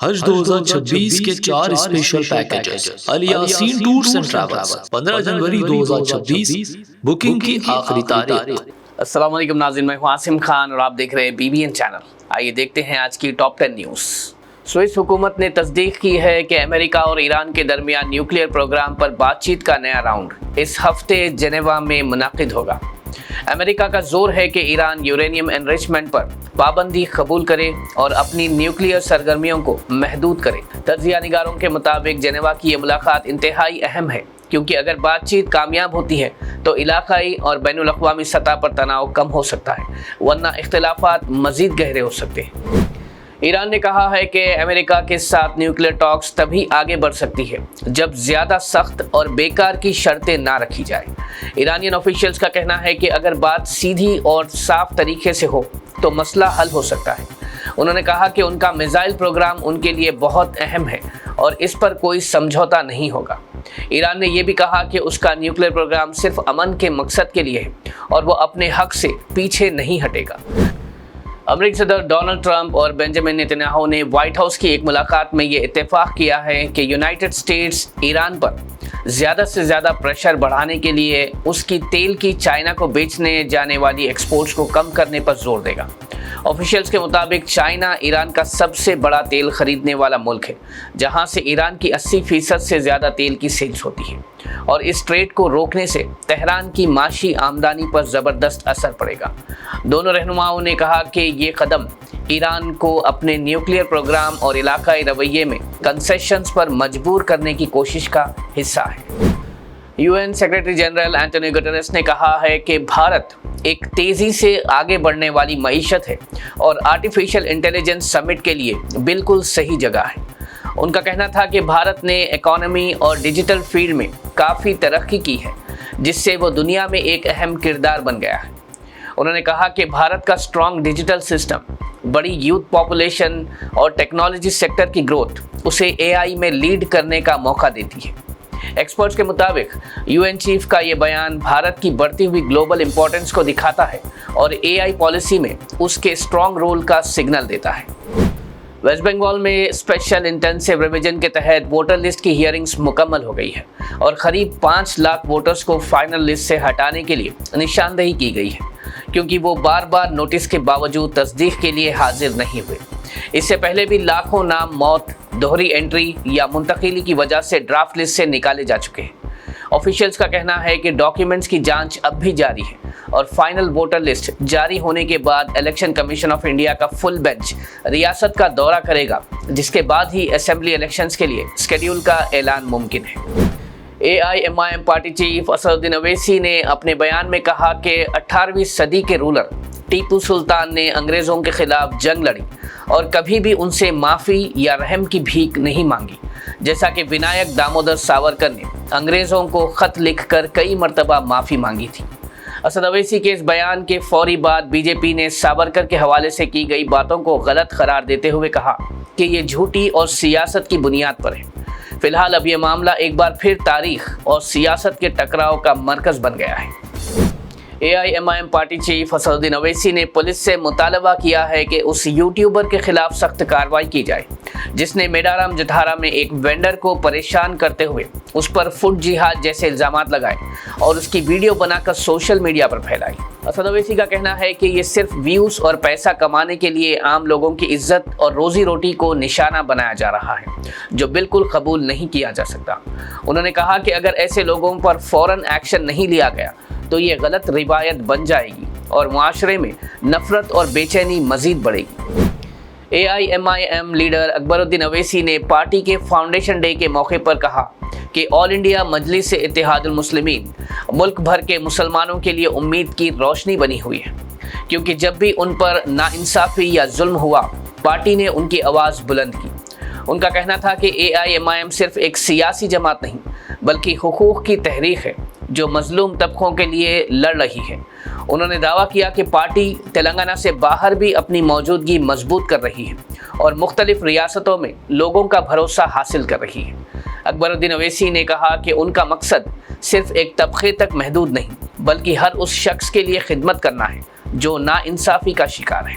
حج 2026 کے 4 special packages Alyaseen tours and travels 15 جنوری 2026 booking کی آخری تاریخ۔ السلام علیکم ناظرین، میں ہوں عاصم خان اور آپ دیکھ رہے ہیں BBN چینل۔ آئیے دیکھتے ہیں آج کی ٹاپ 10 نیوز۔ سوئس حکومت نے تصدیق کی ہے کہ امریکہ اور ایران کے درمیان نیوکلیئر پروگرام پر بات چیت کا نیا راؤنڈ اس ہفتے جنیوا میں منعقد ہوگا۔ امریکہ کا زور ہے کہ ایران یورینیم انریچمنٹ پر پابندی قبول کرے اور اپنی نیوکلیئر سرگرمیوں کو محدود کرے۔ تجزیہ نگاروں کے مطابق جنیوا کی یہ ملاقات انتہائی اہم ہے، کیونکہ اگر بات چیت کامیاب ہوتی ہے تو علاقائی اور بین الاقوامی سطح پر تناؤ کم ہو سکتا ہے، ورنہ اختلافات مزید گہرے ہو سکتے ہیں۔ ایران نے کہا ہے کہ امریکہ کے ساتھ نیوکلیئر ٹاکس تبھی آگے بڑھ سکتی ہے جب زیادہ سخت اور بیکار کی شرطیں نہ رکھی جائیں۔ ایرانین آفیشیلز کا کہنا ہے کہ اگر بات سیدھی اور صاف طریقے سے ہو تو مسئلہ حل ہو سکتا ہے۔ انہوں نے کہا کہ ان کا میزائل پروگرام ان کے لیے بہت اہم ہے اور اس پر کوئی سمجھوتا نہیں ہوگا۔ ایران نے یہ بھی کہا کہ اس کا نیوکلیئر پروگرام صرف امن کے مقصد کے لیے ہے اور وہ اپنے حق سے پیچھے نہیں ہٹے گا۔ امریکی صدر ڈونلڈ ٹرمپ اور بنجامن نیتنیاہو نے وائٹ ہاؤس کی ایک ملاقات میں یہ اتفاق کیا ہے کہ یونائٹڈ اسٹیٹس ایران پر زیادہ سے زیادہ پریشر بڑھانے کے لیے اس کی تیل کی چائنا کو بیچنے جانے والی ایکسپورٹس کو کم کرنے پر زور دے گا۔ آفیشیلز کے مطابق چائنا ایران کا سب سے بڑا تیل خریدنے والا ملک ہے، جہاں سے ایران کی 80% سے زیادہ تیل کی سیلز ہوتی ہے، اور اس ٹریڈ کو روکنے سے تہران کی معاشی آمدنی پر زبردست اثر پڑے گا۔ دونوں رہنماؤں نے کہا کہ یہ قدم ایران کو اپنے نیوکلیئر پروگرام اور علاقائی رویے میں کنسیشنز پر مجبور کرنے کی کوشش کا حصہ ہے۔ UN secretary general Antonio Guterres نے کہا ہے کہ بھارت ایک تیزی سے آگے بڑھنے والی معیشت ہے اور آرٹیفیشل انٹیلیجنس سمٹ کے لیے بالکل صحیح جگہ ہے۔ ان کا کہنا تھا کہ بھارت نے اکانومی اور ڈیجیٹل فیلڈ میں کافی ترقی کی ہے، جس سے وہ دنیا میں ایک اہم کردار بن گیا ہے۔ انہوں نے کہا کہ بھارت کا اسٹرانگ ڈیجیٹل سسٹم، بڑی یوتھ پاپولیشن اور ٹیکنالوجی سیکٹر کی گروتھ اسے AI میں لیڈ کرنے کا موقع دیتی ہے۔ ایکسپرٹس کے مطابق UN چیف کا یہ بیان بھارت کی بڑھتی ہوئی گلوبل امپورٹنس کو دکھاتا ہے اور AI پالیسی میں اس کے اسٹرانگ رول کا سگنل دیتا ہے۔ ویسٹ بنگال میں اسپیشل انٹینسیو ریویژن کے تحت ووٹر لسٹ کی ہیئرنگز مکمل ہو گئی ہے اور قریب 5 لاکھ ووٹرز کو فائنل لسٹ سے ہٹانے کے لیے نشاندہی کی گئی ہے، کیونکہ وہ بار بار نوٹس کے باوجود تصدیق کے لیے حاضر نہیں ہوئے۔ اس سے پہلے بھی لاکھوں نام موت، دوہری انٹری یا منتقلی کی وجہ سے ڈرافٹ لسٹ سے نکالے جا چکے ہیں۔ آفیشیلز کا کہنا ہے کہ ڈاکیومنٹس کی جانچ اب بھی جاری ہے اور فائنل ووٹر لسٹ جاری ہونے کے بعد الیکشن کمیشن آف انڈیا کا فل بینچ ریاست کا دورہ کرے گا، جس کے بعد ہی اسمبلی الیکشنز کے لیے اسکیڈول کا اعلان ممکن ہے۔ AIMIM پارٹی چیف اسد الدین اویسی نے اپنے بیان میں کہا کہ 18ویں صدی کے رولر ٹیپو سلطان نے انگریزوں کے خلاف جنگ لڑی اور کبھی بھی ان سے معافی یا رحم کی بھیک نہیں مانگی، جیسا کہ ونائک دامودر ساورکر نے انگریزوں کو خط لکھ کر کئی مرتبہ معافی مانگی تھی۔ اسد اویسی کے اس بیان کے فوری بعد BJP نے ساورکر کے حوالے سے کی گئی باتوں کو غلط قرار دیتے ہوئے کہا کہ یہ جھوٹی اور سیاست کی بنیاد پر ہے۔ فی الحال اب یہ معاملہ ایک بار پھر تاریخ اور سیاست کے ٹکراؤ کا مرکز بن گیا ہے۔ AIMIM پارٹی چیف اسد الدین اویسی نے پولیس سے مطالبہ کیا ہے کہ اس یوٹیوبر کے خلاف سخت کارروائی کی جائے جس نے میڈارم جٹھارا میں ایک وینڈر کو پریشان کرتے ہوئے اس پر فوڈ جہاد جیسے الزامات لگائے اور اس کی ویڈیو بنا کر سوشل میڈیا پر پھیلائی۔ اسد اویسی کا کہنا ہے کہ یہ صرف ویوز اور پیسہ کمانے کے لیے عام لوگوں کی عزت اور روزی روٹی کو نشانہ بنایا جا رہا ہے، جو بالکل قبول نہیں کیا جا سکتا۔ انہوں نے کہا کہ اگر ایسے لوگوں پر فوراً ایکشن نہیں لیا گیا تو یہ غلط روایت بن جائے گی اور معاشرے میں نفرت اور بے چینی مزید بڑھے گی۔ AIMIM لیڈر اکبر الدین اویسی نے پارٹی کے فاؤنڈیشن ڈے کے موقع پر کہا کہ آل انڈیا مجلس اتحاد المسلمین ملک بھر کے مسلمانوں کے لیے امید کی روشنی بنی ہوئی ہے، کیونکہ جب بھی ان پر ناانصافی یا ظلم ہوا پارٹی نے ان کی آواز بلند کی۔ ان کا کہنا تھا کہ AIMIM صرف ایک سیاسی جماعت نہیں بلکہ حقوق کی تحریک ہے جو مظلوم طبقوں کے لیے لڑ رہی ہے۔ انہوں نے دعویٰ کیا کہ پارٹی تلنگانہ سے باہر بھی اپنی موجودگی مضبوط کر رہی ہے اور مختلف ریاستوں میں لوگوں کا بھروسہ حاصل کر رہی ہے۔ اکبر الدین اویسی نے کہا کہ ان کا مقصد صرف ایک طبقے تک محدود نہیں بلکہ ہر اس شخص کے لیے خدمت کرنا ہے جو ناانصافی کا شکار ہے۔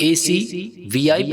AC VIP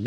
B